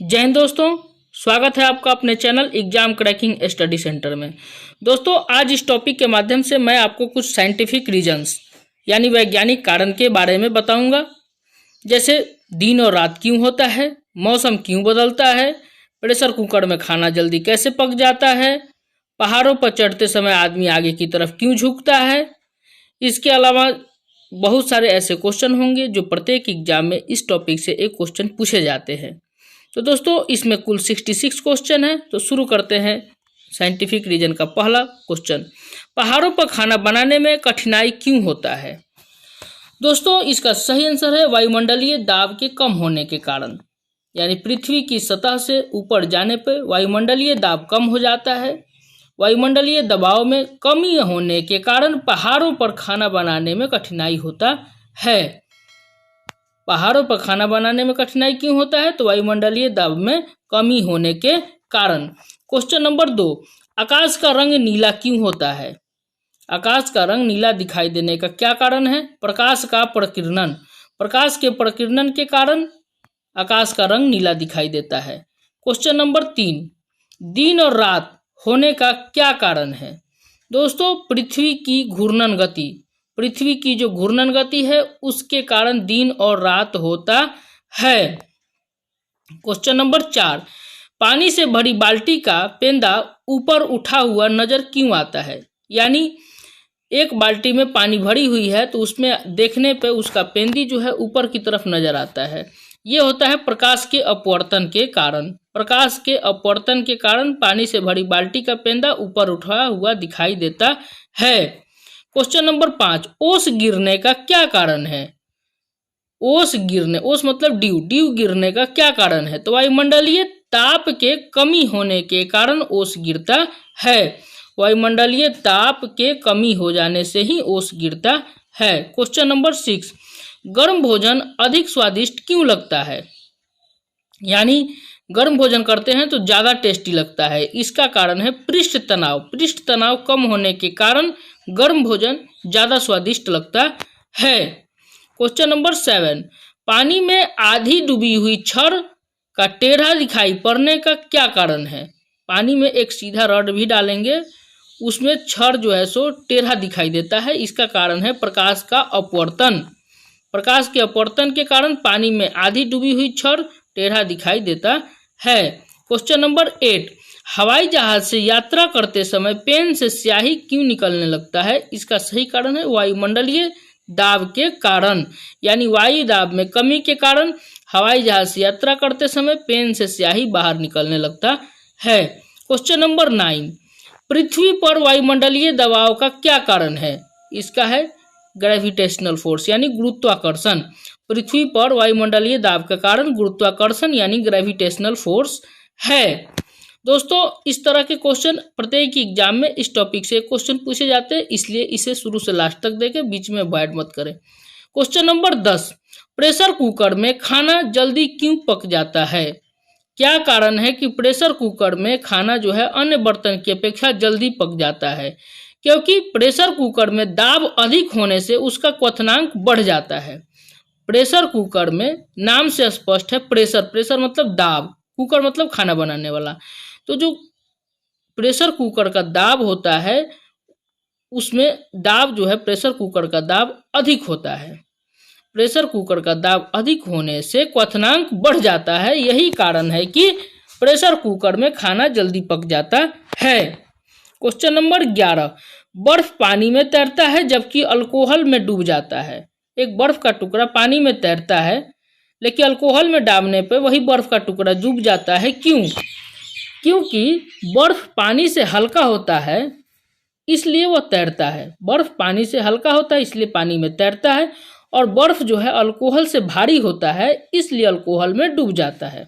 जय हिंद दोस्तों, स्वागत है आपका अपने channel exam cracking study centre में। दोस्तों, आज इस टॉपिक के माध्यम से मैं आपको कुछ साइंटिफिक रीजंस यानी वैज्ञानिक कारण के बारे में बताऊंगा। जैसे दिन और रात क्यों होता है, मौसम क्यों बदलता है, प्रेशर कुकर में खाना जल्दी कैसे पक जाता है, पहाड़ों पर चढ़ते समय आदमी आगे की तरफ क्यों झुकता है। इसके अलावा बहुत सारे ऐसे क्वेश्चन होंगे जो प्रत्येक एग्जाम में इस टॉपिक से एक क्वेश्चन पूछे जाते हैं। तो दोस्तों, इसमें कुल 66 क्वेश्चन है। तो शुरू करते हैं साइंटिफिक रीजन का पहला क्वेश्चन। पहाड़ों पर खाना बनाने में कठिनाई क्यों होता है? दोस्तों, इसका सही आंसर है वायुमंडलीय दाब के कम होने के कारण। यानी पृथ्वी की सतह से ऊपर जाने पर वायुमंडलीय दाब कम हो जाता है। वायुमंडलीय दबाव में कमी होने के कारण पहाड़ों पर खाना बनाने में कठिनाई होता है। पहाड़ों पर खाना बनाने में कठिनाई क्यों होता है? तो वायुमंडलीय दाब में कमी होने के कारण। क्वेश्चन नंबर 2, आकाश का रंग नीला क्यों होता है? आकाश का रंग नीला दिखाई देने का क्या कारण है? प्रकाश का प्रकीर्णन। प्रकाश के प्रकीर्णन के कारण आकाश का रंग नीला दिखाई देता है। क्वेश्चन नंबर 3, दिन और रात होने का क्या कारण है? दोस्तों, पृथ्वी की घूर्णन गति, पृथ्वी की जो घूर्णन गति है उसके कारण दिन और रात होता है। क्वेश्चन नंबर 4, पानी से भरी बाल्टी का पेंदा ऊपर उठा हुआ नजर क्यों आता है? यानी एक बाल्टी में पानी भरी हुई है तो उसमें देखने पे उसका पेंदी जो है ऊपर की तरफ नजर आता है। ये होता है प्रकाश के अपवर्तन के कारण। प्रकाश के अपवर्तन के कारण पानी से भरी बाल्टी का पेंदा ऊपर उठा हुआ दिखाई देता है। क्वेश्चन नंबर 5, ओस गिरने का क्या कारण है? ओस गिरने, ओस मतलब ड्यू गिरने का क्या कारण है? तो वायुमंडलीय ताप के कमी होने के कारण ओस गिरता है। वायुमंडलीय ताप के कमी हो जाने से ही ओस गिरता है। क्वेश्चन नंबर 6, गर्म भोजन अधिक स्वादिष्ट क्यों लगता है? यानी गर्म भोजन करते हैं तो ज़्यादा टेस्टी लगता है। इसका कारण है पृष्ठ तनाव। पृष्ठ तनाव कम होने के कारण गर्म भोजन ज़्यादा स्वादिष्ट लगता है। क्वेश्चन नंबर 7, पानी में आधी डूबी हुई छड़ का टेढ़ा दिखाई पड़ने का क्या कारण है? पानी में एक सीधा रॉड भी डालेंगे, उसमें छड़ जो है सो टेढ़ा दिखाई देता है। इसका कारण है प्रकाश का अपवर्तन। प्रकाश के अपवर्तन के कारण पानी में आधी डूबी हुई छड़ टेढ़ा दिखाई देता है। क्वेश्चन नंबर 8, हवाई जहाज से यात्रा करते समय पेन से स्याही क्यों निकलने लगता है? इसका सही कारण है वायुमंडलीय दाब के कारण। यानी वायु दाब में कमी के कारण हवाई जहाज से यात्रा करते समय पेन से स्याही बाहर निकलने लगता है। क्वेश्चन नंबर 9, पृथ्वी पर वायुमंडलीय दबाव का क्या कारण है? इसका है ग्रेविटेशनल फोर्स यानी गुरुत्वाकर्षण। पृथ्वी पर वायुमंडलीय दाब का कारण गुरुत्वाकर्षण यानी ग्रेविटेशनल फोर्स है। दोस्तों, इस तरह के क्वेश्चन प्रत्येक एग्जाम में इस टॉपिक से क्वेश्चन पूछे जाते हैं, इसलिए इसे शुरू से लास्ट तक देखें, बीच में अवॉइड मत करें। क्वेश्चन नंबर 10, प्रेशर कुकर में खाना जल्दी क्यों पक जाता है? क्या कारण है कि प्रेशर कुकर में खाना जो है अन्य बर्तन की अपेक्षा जल्दी पक जाता है? क्योंकि प्रेशर कुकर में दाब अधिक होने से उसका क्वथनांक बढ़ जाता है। प्रेशर कुकर में नाम से स्पष्ट है, प्रेशर, प्रेशर मतलब दाब, कुकर मतलब खाना बनाने वाला। तो जो प्रेशर कुकर का दाब होता है उसमें दाब जो है प्रेशर कुकर का दाब अधिक होता है। प्रेशर कुकर का दाब अधिक होने से क्वथनांक बढ़ जाता है। यही कारण है कि प्रेशर कुकर में खाना जल्दी पक जाता है। क्वेश्चन नंबर 11, बर्फ पानी में तैरता है जबकि अल्कोहल में डूब जाता है। एक बर्फ का टुकड़ा पानी में तैरता है लेकिन अल्कोहल में डालने पर वही बर्फ का टुकड़ा डूब जाता है। क्यों? क्योंकि बर्फ पानी से हल्का होता है इसलिए वह तैरता है। बर्फ पानी से हल्का होता है इसलिए पानी में तैरता है, और बर्फ जो है अल्कोहल से भारी होता है इसलिए अल्कोहल में डूब जाता है।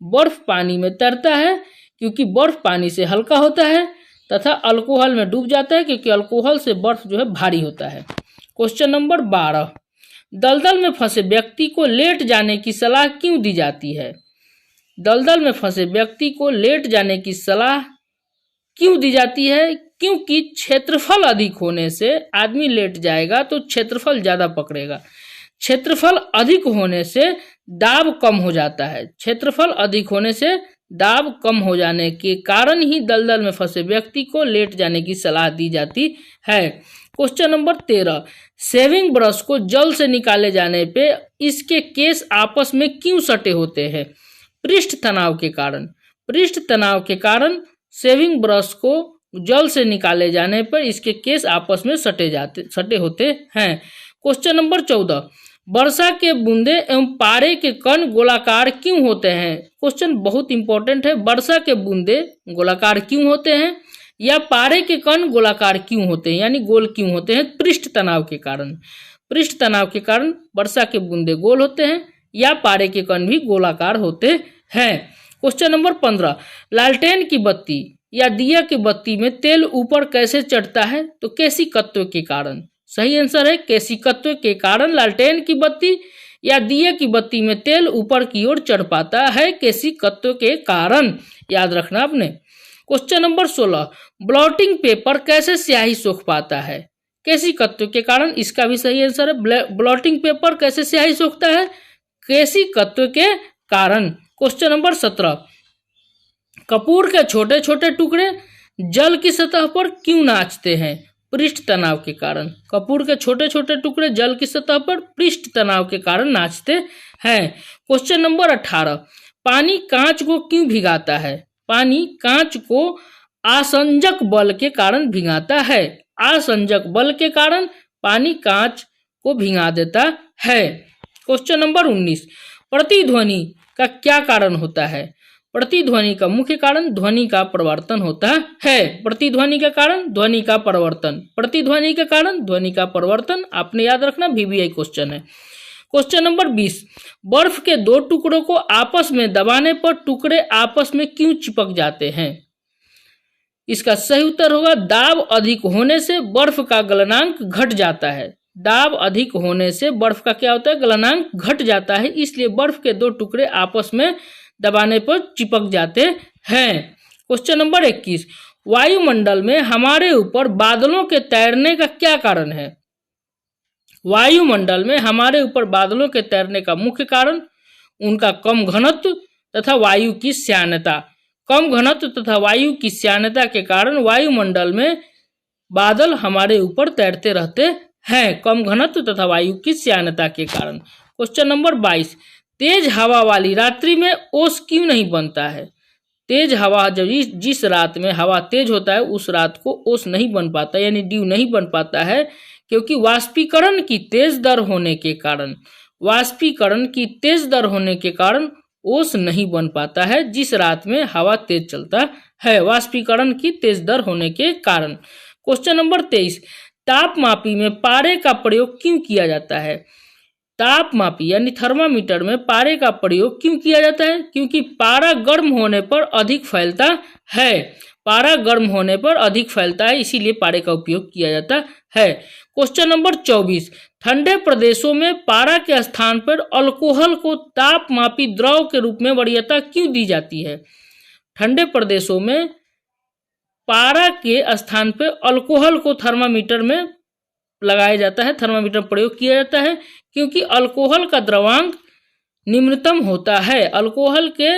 बर्फ पानी में तैरता है क्योंकि बर्फ पानी से हल्का होता है, तथा अल्कोहल में डूब जाता है क्योंकि अल्कोहल से बर्फ जो है भारी होता है। क्वेश्चन नंबर 12, दलदल में फंसे व्यक्ति को लेट जाने की सलाह क्यों दी जाती है? दलदल में फंसे व्यक्ति को लेट जाने की सलाह क्यों दी जाती है? क्योंकि क्षेत्रफल अधिक होने से आदमी लेट जाएगा तो क्षेत्रफल ज़्यादा पकड़ेगा। क्षेत्रफल अधिक होने से दाब कम हो जाता है। क्षेत्रफल अधिक होने से दाब कम हो जाने के कारण ही दलदल में फंसे व्यक्ति को लेट जाने की सलाह दी जाती है। क्वेश्चन नंबर 13, शेविंग ब्रश को जल से निकाले जाने पे इसके केस आपस में क्यों सटे होते हैं? पृष्ठ तनाव के कारण। पृष्ठ तनाव के कारण शेविंग ब्रश को जल से निकाले जाने पर इसके केस आपस में सटे होते हैं। क्वेश्चन नंबर 14, वर्षा के बूंदे एवं पारे के कण गोलाकार क्यों होते हैं? क्वेश्चन बहुत इंपॉर्टेंट है। वर्षा के बूंदे गोलाकार क्यों होते हैं या पारे के कण गोलाकार क्यों होते हैं, यानी गोल क्यों होते हैं? पृष्ठ तनाव के कारण। पृष्ठ तनाव के कारण वर्षा के बूंदे गोल होते हैं या पारे के कण भी गोलाकार होते हैं। क्वेश्चन नंबर 15, लालटेन की बत्ती या दिया की बत्ती में तेल ऊपर कैसे चढ़ता है? तो केशिकत्व के कारण। सही आंसर है केशिकत्व के कारण लालटेन की बत्ती या दिया की बत्ती में तेल ऊपर की ओर चढ़ पाता है, केशिकत्व के कारण। याद रखना आपने। क्वेश्चन नंबर 16, ब्लॉटिंग पेपर कैसे स्याही सोख पाता है? केशिकत्व के कारण। इसका भी सही आंसर है। ब्लॉटिंग पेपर कैसे स्याही सोखता है? केशिकत्व के कारण। क्वेश्चन नंबर 17, कपूर के छोटे छोटे टुकड़े जल की सतह पर क्यों नाचते हैं? पृष्ठ तनाव के कारण। कपूर के छोटे छोटे टुकड़े जल की सतह पर पृष्ठ तनाव के कारण नाचते हैं। क्वेश्चन नंबर 18, पानी कांच को क्यों भिगाता है? पानी कांच को आसंजक बल के कारण भिगाता है। आसंजक बल के कारण पानी कांच को भिगा देता है। क्वेश्चन नंबर 19, प्रतिध्वनि का क्या कारण होता है? प्रतिध्वनि का मुख्य कारण ध्वनि का परिवर्तन होता है। प्रतिध्वनि का कारण ध्वनि का परिवर्तन। प्रतिध्वनि के कारण ध्वनि का परिवर्तन। आपने याद रखना, VBI क्वेश्चन है। क्वेश्चन नंबर 20, बर्फ के दो टुकड़ों को आपस में दबाने पर टुकड़े आपस में क्यों चिपक जाते हैं? इसका सही उत्तर होगा दाब अधिक होने से बर्फ का गलनांक घट जाता है। दाब अधिक होने से बर्फ का क्या होता है? गलनांक घट जाता है, इसलिए बर्फ के दो टुकड़े आपस में दबाने पर चिपक जाते हैं। क्वेश्चन नंबर 21, वायुमंडल में हमारे ऊपर बादलों के तैरने का क्या कारण है? वायुमंडल में हमारे ऊपर बादलों के तैरने का मुख्य कारण उनका कम घनत्व तथा वायु की श्यानता। कम घनत्व तथा वायु की श्यानता के कारण वायुमंडल में बादल हमारे ऊपर तैरते रहते हैं, कम घनत्व तथा वायु की श्यानता के कारण। क्वेश्चन नंबर 22, तेज हवा वाली रात्रि में ओस क्यों नहीं बनता है? तेज हवा जब जिस रात में हवा तेज होता है उस रात को ओस नहीं बन पाता, यानी ड्यू नहीं बन पाता है, क्योंकि वाष्पीकरण की तेज दर होने के कारण, वाष्पीकरण की तेज दर होने के कारण ओस नहीं बन पाता है जिस रात में हवा तेज चलता है, वाष्पीकरण की तेज दर होने के कारण। क्वेश्चन नंबर 23, तापमापी में पारे का प्रयोग क्यों किया जाता है? तापमापी यानी थर्मामीटर में पारे का प्रयोग क्यों किया जाता है? क्योंकि पारा गर्म होने पर अधिक फैलता है। पारा गर्म होने पर अधिक फैलता है, इसीलिए पारे का उपयोग किया जाता है। क्वेश्चन नंबर 24, ठंडे प्रदेशों में पारा के स्थान पर अल्कोहल को तापमापी द्रव के रूप में वरीयता क्यों दी जाती है? ठंडे प्रदेशों में पारा के स्थान पर अल्कोहल को थर्मामीटर में लगाया जाता है, थर्मामीटर प्रयोग किया जाता है, क्योंकि अल्कोहल का द्रवांक निम्नतम होता है। अल्कोहल के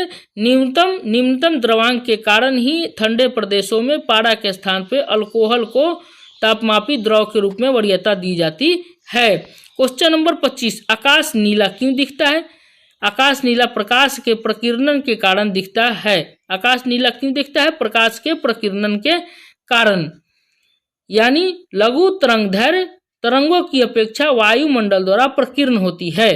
निम्नतम द्रवांक के कारण ही ठंडे प्रदेशों में पारा के स्थान पर अल्कोहल को तापमापी द्रव के रूप में वरीयता दी जाती है। क्वेश्चन नंबर 25, आकाश नीला क्यों दिखता है? आकाश नीला प्रकाश के प्रकीर्णन के कारण दिखता है। आकाश नीला क्यों दिखता है? प्रकाश के प्रकीर्णन के कारण, यानी लघु तरंगदैर्घ्य तरंगों की अपेक्षा वायुमंडल द्वारा प्रकीर्णन होती है।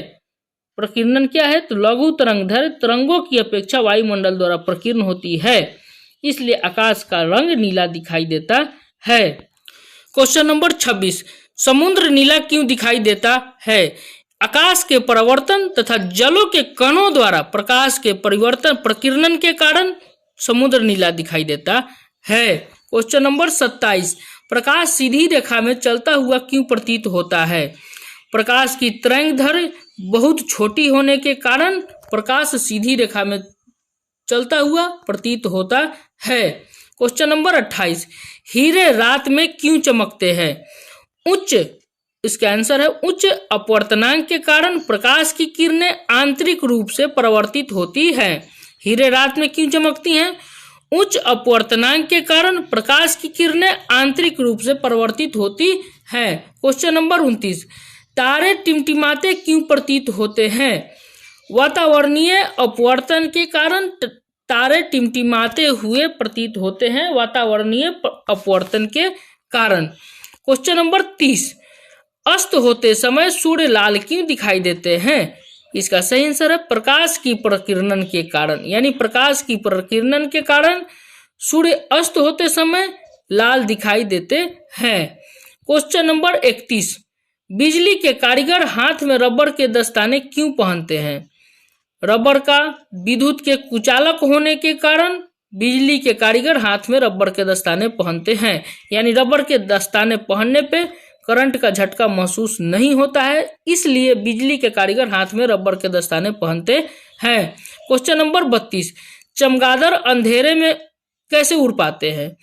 प्रकीर्णन क्या है? तो लघु तरंगदैर्घ्य तरंगों की अपेक्षा वायुमंडल द्वारा प्रकीर्णन होती है, इसलिए आकाश का रंग नीला दिखाई देता है। क्वेश्चन नंबर 26, समुद्र नीला क्यों दिखाई देता है? आकाश के परावर्तन तथा जलों के कणों द्वारा प्रकाश के परिवर्तन प्रकीर्णन के कारण समुद्र नीला दिखाई देता है। क्वेश्चन नंबर 27, प्रकाश सीधी रेखा में चलता हुआ क्यों प्रतीत होता है? प्रकाश की तरंगदैर्घ्य बहुत छोटी होने के कारण प्रकाश सीधी रेखा में चलता हुआ प्रतीत होता है। क्वेश्चन नंबर 28, हीरे रात में क्यों चमकते हैं? उच्च इसका आंसर है उच्च अपवर्तनांक के कारण प्रकाश की किरणें आंतरिक रूप से परावर्तित होती हैं। हीरे रात में क्यों चमकती हैं? उच्च अपवर्तनांक के कारण प्रकाश की किरणें आंतरिक रूप से परावर्तित होती हैं। क्वेश्चन नंबर 29, तारे टिमटिमाते क्यों प्रतीत होते हैं? वातावरणीय अपवर्तन के कारण तारे टिमटिमाते हुए प्रतीत होते हैं, वातावरणीय अपवर्तन के कारण। क्वेश्चन नंबर 30, अस्त होते समय सूर्य लाल क्यों दिखाई देते हैं? इसका सही आंसर है प्रकाश की प्रकिरणन के कारण, यानी प्रकाश की प्रकिरणन के कारण सूर्य अस्त होते समय लाल दिखाई देते हैं। क्वेश्चन नंबर 31, बिजली के कारीगर हाथ में रबर के दस्ताने क्यों पहनते हैं? रबर का विद्युत के कुचालक होने के कारण बिजली के कारीगर हाथ में रबर के दस्ताने पहनते हैं, यानी रबर के दस्ताने पहनने पे करंट का झटका महसूस नहीं होता है, इसलिए बिजली के कारीगर हाथ में रबर के दस्ताने पहनते हैं। क्वेश्चन नंबर 32, चमगादड़ अंधेरे में कैसे उड़ पाते हैं?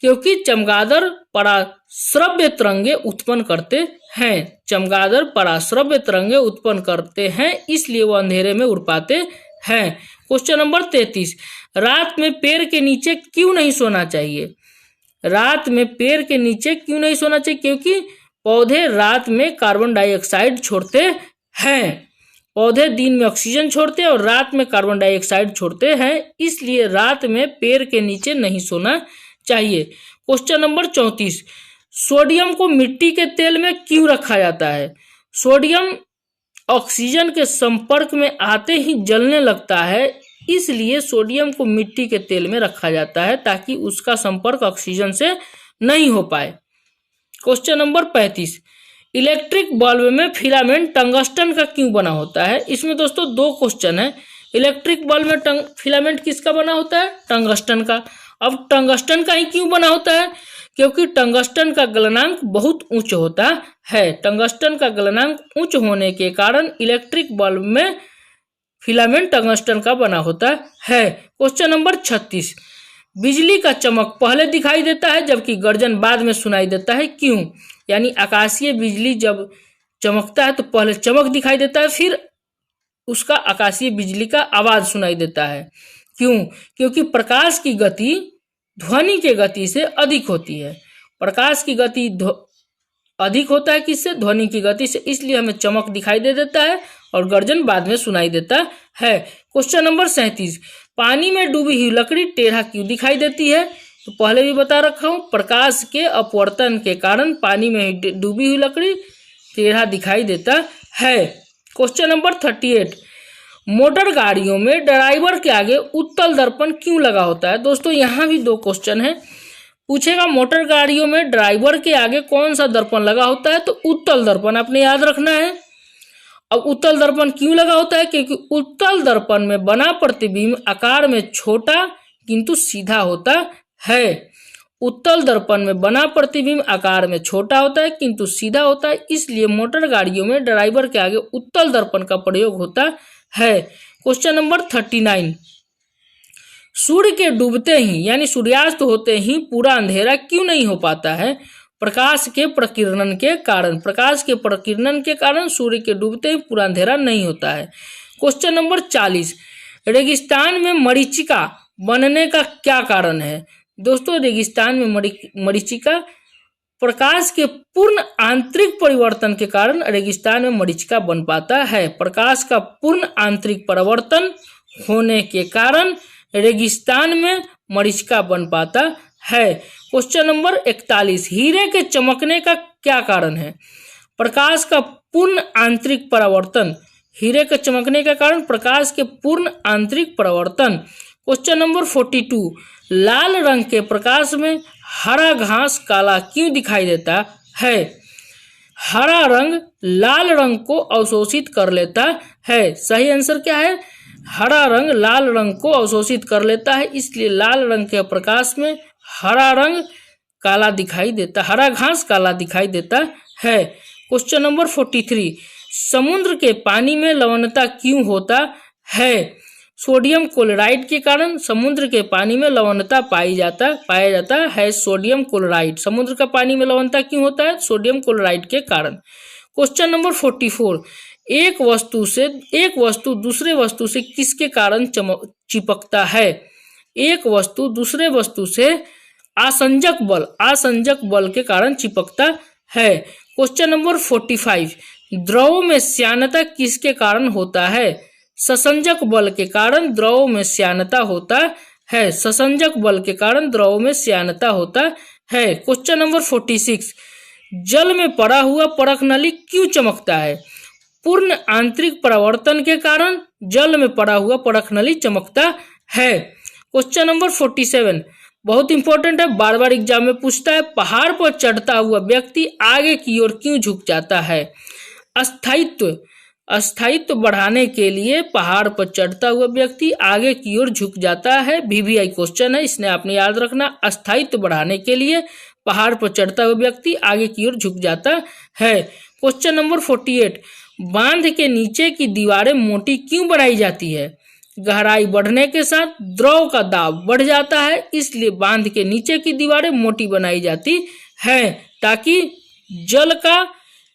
क्योंकि चमगादड़ पराश्रव्य तरंगे उत्पन्न करते हैं। चमगादड़ पराश्रव्य तरंगे उत्पन्न करते हैं, इसलिए वो अंधेरे में उड़ पाते हैं। क्वेश्चन नंबर 33, रात में पेड़ के नीचे क्यों नहीं सोना चाहिए? रात में पेड़ के नीचे क्यों नहीं सोना चाहिए? क्योंकि पौधे रात में कार्बन डाइऑक्साइड छोड़ते हैं। पौधे दिन में ऑक्सीजन छोड़ते हैं और रात में कार्बन डाइऑक्साइड छोड़ते हैं, इसलिए रात में पेड़ के नीचे नहीं सोना चाहिए। क्वेश्चन नंबर 34, सोडियम को मिट्टी के तेल में क्यों रखा जाता है? सोडियम ऑक्सीजन के संपर्क में आते ही जलने लगता है, इसलिए सोडियम को मिट्टी के तेल में रखा जाता है ताकि उसका संपर्क ऑक्सीजन से नहीं हो पाए। क्वेश्चन नंबर 35, इलेक्ट्रिक बल्ब में फिलामेंट टंगस्टन का क्यों बना होता है? इसमें दोस्तों 2 क्वेश्चन है। इलेक्ट्रिक बल्ब में फिलामेंट किसका बना होता है? टंगस्टन का। अब टंगस्टन का ही क्यों बना होता है? क्योंकि टंगस्टन का गलनांक बहुत उच्च होता है। टंगस्टन का गलनांक उच्च होने के कारण इलेक्ट्रिक बल्ब में फिलामेंट टंगस्टन का बना होता है। क्वेश्चन नंबर 36, बिजली का चमक पहले दिखाई देता है जबकि गर्जन बाद में सुनाई देता है, क्यों? यानी आकाशीय बिजली जब चमकता है तो पहले चमक दिखाई देता है, फिर उसका आकाशीय बिजली का आवाज सुनाई देता है। क्यों? क्योंकि प्रकाश की गति ध्वनि के गति से अधिक होती है। प्रकाश की गति अधिक होता है किससे? ध्वनि की गति से, इसलिए हमें चमक दिखाई दे देता है और गर्जन बाद में सुनाई देता है। क्वेश्चन नंबर 37, पानी में डूबी हुई लकड़ी टेढ़ा क्यों दिखाई देती है? तो पहले भी बता रखा हूं, प्रकाश के अपवर्तन के कारण पानी में डूबी हुई लकड़ी टेढ़ा दिखाई देता है। क्वेश्चन नंबर 38, मोटर गाड़ियों में ड्राइवर के आगे उत्तल दर्पण क्यों लगा होता है? दोस्तों यहाँ भी 2 क्वेश्चन है। पूछेगा मोटर गाड़ियों में ड्राइवर के आगे कौन सा दर्पण लगा होता है? तो उत्तल दर्पण आपने याद रखना है। अब उत्तल दर्पण क्यों लगा होता है? क्योंकि उत्तल दर्पण में बना प्रतिबिंब आकार में छोटा किंतु सीधा होता है। उत्तल दर्पण में बना प्रतिबिंब आकार में छोटा होता है किंतु सीधा होता है, इसलिए मोटर गाड़ियों में ड्राइवर के आगे उत्तल दर्पण का प्रयोग होता है। क्वेश्चन नंबर 39, सूर्य के डूबते ही यानी सूर्यास्त होते ही पूरा अंधेरा क्यों नहीं हो पाता है? प्रकाश के प्रकिरणन के कारण। प्रकाश के प्रकिरणन के कारण सूर्य के डूबते ही पूरा अंधेरा नहीं होता है। क्वेश्चन नंबर 40, रेगिस्तान में मरीचिका बनने का क्या कारण है? दोस्तों रेगिस्तान में मरीचिका प्रकाश के पूर्ण आंतरिक परिवर्तन के कारण रेगिस्तान में मरीचिका बन पाता है। प्रकाश का पूर्ण आंतरिक परिवर्तन होने के कारण रेगिस्तान में मरीचिका बन पाता है। क्वेश्चन नंबर 41, हीरे के चमकने का क्या कारण है? प्रकाश का पूर्ण आंतरिक परावर्तन। हीरे के चमकने का कारण प्रकाश के पूर्ण आंतरिक परावर्तन। क्वेश्चन नंबर 42, लाल रंग के प्रकाश में हरा घास काला क्यों दिखाई देता है? हरा रंग लाल रंग को अवशोषित कर लेता है। सही आंसर क्या है? हरा रंग लाल रंग को अवशोषित कर लेता है, इसलिए लाल रंग के प्रकाश में हरा रंग काला दिखाई देता, हरा घास काला दिखाई देता है। क्वेश्चन नंबर 43, समुद्र के पानी में लवणता क्यों होता है? सोडियम क्लोराइड के कारण समुद्र के पानी में लवणता पाया जाता है सोडियम क्लोराइड। समुद्र का पानी में लवणता क्यों होता है? सोडियम क्लोराइड के कारण। क्वेश्चन नंबर 44, एक वस्तु दूसरे वस्तु से किसके कारण चिपकता है? एक वस्तु दूसरे वस्तु से आसंजक बल के कारण चिपकता है। क्वेश्चन नंबर 45, द्रव में श्यानता किसके कारण होता है? ससंजक बल के कारण द्रव में श्यानता होता है। ससंजक बल के कारण द्रव में श्यानता होता है। क्वेश्चन नंबर 46, जल में पड़ा हुआ परख नली क्यों चमकता है? पूर्ण आंतरिक परावर्तन के कारण जल में पड़ा हुआ परख नली चमकता है। क्वेश्चन नंबर 47 बहुत इंपॉर्टेंट है, बार बार एग्जाम में पूछता है। पहाड़ पर चढ़ता हुआ व्यक्ति आगे की ओर क्यों झुक जाता है? स्थायित्व बढ़ाने के लिए पहाड़ पर चढ़ता हुआ व्यक्ति आगे की ओर झुक जाता है। VVI क्वेश्चन है, इसने आपने याद रखना। स्थायित्व बढ़ाने के लिए पहाड़ पर चढ़ता हुआ व्यक्ति आगे की ओर झुक जाता है। क्वेश्चन नंबर 48, बांध के नीचे की दीवारें मोटी क्यों बनाई जाती है? गहराई बढ़ने के साथ द्रव का दाब बढ़ जाता है, इसलिए बांध के नीचे की दीवारें मोटी बनाई जाती है ताकि जल का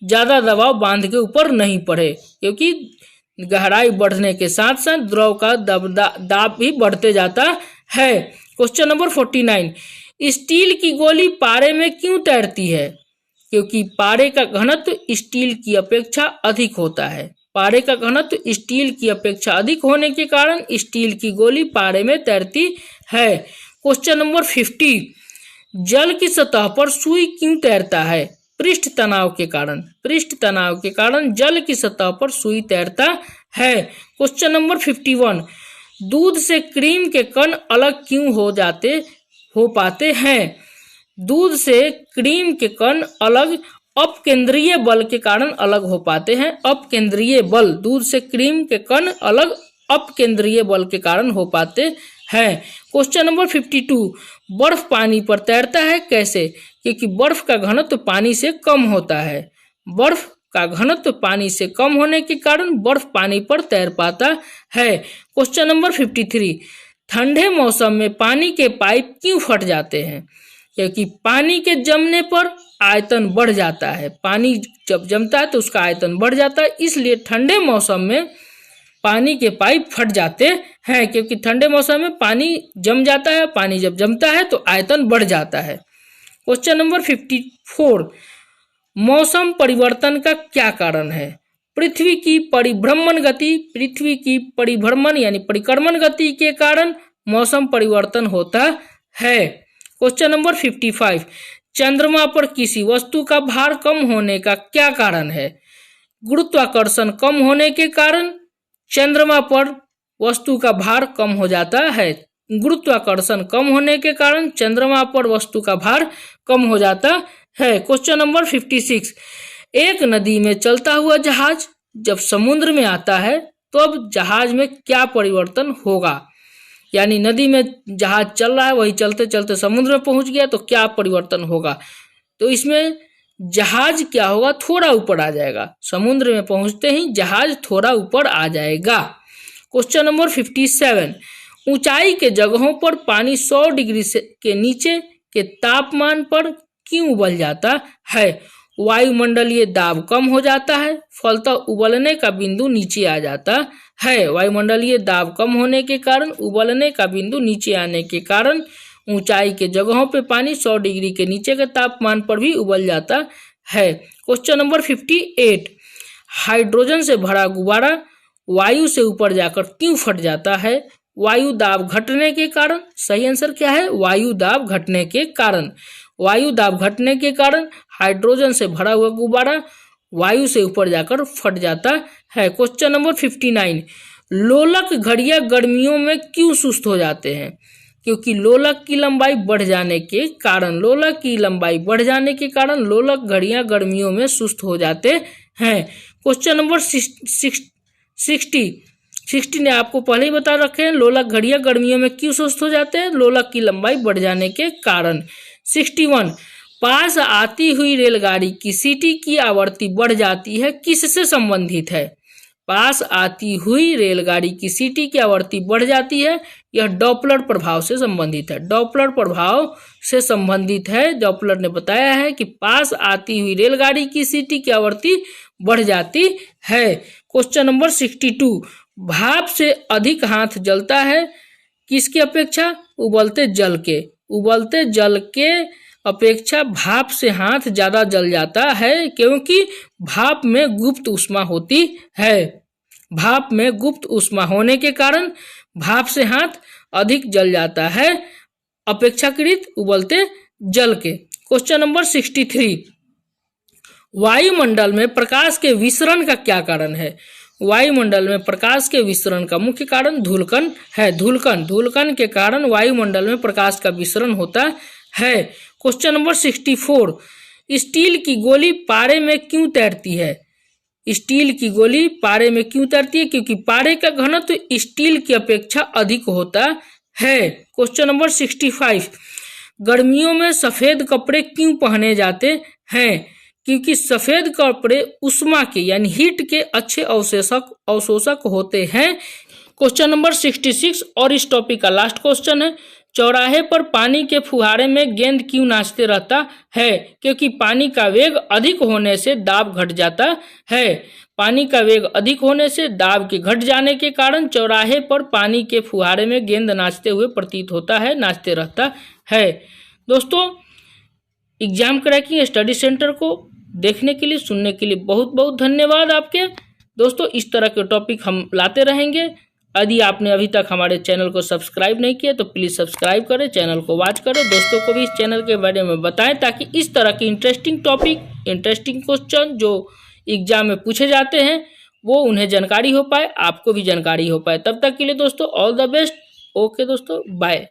ज्यादा दबाव बांध के ऊपर नहीं पड़े, क्योंकि गहराई बढ़ने के साथ साथ द्रव का दाब भी बढ़ते जाता है। क्वेश्चन नंबर 49, स्टील की गोली पारे में क्यों तैरती है? क्योंकि पारे का घनत्व स्टील की अपेक्षा अधिक होता है। पारे का घनत्व स्टील की अपेक्षा अधिक होने के कारण स्टील की गोली पारे में तैरती है। क्वेश्चन नंबर 50, जल की सतह पर सुई क्यों तैरता है? पृष्ठ तनाव के कारण जल की सतह पर सुई तैरता है। क्वेश्चन नंबर 51, दूध से क्रीम के कण अलग क्यों हो पाते हैं? दूध से क्रीम के कण अलग अपकेंद्रीय बल के कारण अलग हो पाते हैं। अपकेंद्रीय बल, दूध से क्रीम के कण अलग अपकेंद्रीय बल के कारण हो पाते हैं। क्वेश्चन नंबर 52, बर्फ पानी पर तैरता है कैसे? क्योंकि बर्फ का घनत्व पानी से कम होता है। बर्फ का घनत्व पानी से कम होने के कारण बर्फ पानी पर तैर पाता है। क्वेश्चन नंबर 53, ठंडे मौसम में पानी के पाइप क्यों फट जाते हैं? क्योंकि पानी के जमने पर आयतन बढ़ जाता है। पानी जब जमता है तो उसका आयतन बढ़ जाता है, इसलिए ठंडे मौसम में पानी के पाइप फट जाते हैं। क्योंकि ठंडे मौसम में पानी जम जाता है, पानी जब जमता है तो आयतन बढ़ जाता है। क्वेश्चन नंबर 54, मौसम परिवर्तन का क्या कारण है? पृथ्वी की परिभ्रमण यानी परिक्रमण गति के कारण मौसम परिवर्तन होता है। क्वेश्चन नंबर 55, चंद्रमा पर किसी वस्तु का भार कम होने का क्या कारण है? गुरुत्वाकर्षण कम होने के कारण चंद्रमा पर वस्तु का भार कम हो जाता है। गुरुत्वाकर्षण कम होने के कारण चंद्रमा पर वस्तु का भार कम हो जाता है। क्वेश्चन नंबर 56, एक नदी में चलता हुआ जहाज जब समुद्र में आता है तो अब जहाज में क्या परिवर्तन होगा? यानी नदी में जहाज चल रहा है, वही चलते चलते समुद्र में पहुंच गया तो क्या परिवर्तन होगा? तो इसमें जहाज क्या होगा? थोड़ा ऊपर आ जाएगा। समुद्र में पहुंचते ही जहाज थोड़ा ऊपर आ जाएगा। क्वेश्चन नंबर 57, ऊंचाई के जगहों पर पानी 100 डिग्री के नीचे के तापमान पर क्यों उबल जाता है? वायुमंडलीय दाब कम हो जाता है, फलतः उबलने का बिंदु नीचे आ जाता है। वायुमंडलीय दाब कम होने के कारण उबलने का बिंदु नीचे आने के कारण ऊंचाई के जगहों पे पानी 100 डिग्री के नीचे के तापमान पर भी उबल जाता है। क्वेश्चन नंबर 58, हाइड्रोजन से भरा गुब्बारा वायु से ऊपर जाकर क्यों फट जाता है? वायु दाब घटने के कारण। सही आंसर क्या है? वायु दाब घटने के कारण। वायु दाब घटने के कारण हाइड्रोजन से भरा हुआ गुब्बारा वायु से ऊपर जाकर फट जाता है। क्वेश्चन नंबर 59, लोलक घड़ियां गर्मियों में क्यों सुस्त हो जाते हैं? क्योंकि लोलक की लंबाई बढ़ जाने के कारण लोलक घड़ियां गर्मियों में सुस्त हो जाते हैं। क्वेश्चन नंबर 60 ने आपको पहले ही बता रखे हैं, लोलक घड़ियां गर्मियों में क्यों सुस्त हो जाते हैं? लोलक की लंबाई बढ़ जाने के कारण। 61, पास आती हुई रेलगाड़ी की सीटी की आवृत्ति बढ़ जाती है, किससे संबंधित है? पास आती हुई रेलगाड़ी की सीटी की आवृत्ति बढ़ जाती है। यह डॉपलर प्रभाव से संबंधित है। डॉपलर प्रभाव से संबंधित है। डॉपलर ने बताया है कि पास आती हुई रेलगाड़ी की सीटी की आवृत्ति बढ़ जाती है। क्वेश्चन नंबर 62, भाप से अधिक हाथ जलता है किसकी अपेक्षा? उबलते जल के। उबलते जल के अपेक्षा भाप से हाथ ज्यादा जल जाता है, क्योंकि भाप में गुप्त ऊष्मा होती है। भाप में गुप्त ऊष्मा होने के कारण भाप से हाथ अधिक जल जाता है अपेक्षाकृत उबलते जल के। क्वेश्चन नंबर 63, वायुमंडल में प्रकाश के विसरण का क्या कारण है? वायुमंडल में प्रकाश के विसरण का मुख्य कारण धूलकण है। धूलकण के कारण वायुमंडल में प्रकाश का विसरण होता है। क्वेश्चन नंबर 64, स्टील की गोली पारे में क्यों तैरती है? स्टील की गोली पारे में क्यों तैरती है? क्योंकि पारे का घनत्व स्टील की अपेक्षा अधिक होता है। क्वेश्चन नंबर 65, गर्मियों में सफेद कपड़े क्यों पहने जाते हैं? क्योंकि सफेद कपड़े उष्मा के यानी हीट के अच्छे अवशोषक होते हैं। क्वेश्चन नंबर 66 और इस टॉपिक का लास्ट क्वेश्चन है, चौराहे पर पानी के फुहारे में गेंद क्यों नाचते रहता है? क्योंकि पानी का वेग अधिक होने से दाब घट जाता है। पानी का वेग अधिक होने से दाब के घट जाने के कारण चौराहे पर पानी के फुहारे में गेंद नाचते हुए प्रतीत होता है, नाचते रहता है। दोस्तों, एग्जाम क्रैकिंग स्टडी सेंटर को देखने के लिए, सुनने के लिए बहुत बहुत धन्यवाद आपके। दोस्तों, इस तरह के टॉपिक हम लाते रहेंगे। यदि आपने अभी तक हमारे चैनल को सब्सक्राइब नहीं किया तो प्लीज़ सब्सक्राइब करें, चैनल को वॉच करें, दोस्तों को भी इस चैनल के बारे में बताएं, ताकि इस तरह की इंटरेस्टिंग टॉपिक, इंटरेस्टिंग क्वेश्चन जो एग्जाम में पूछे जाते हैं वो उन्हें जानकारी हो पाए, आपको भी जानकारी हो पाए। तब तक के लिए दोस्तों ऑल द बेस्ट। ओके दोस्तों, बाय।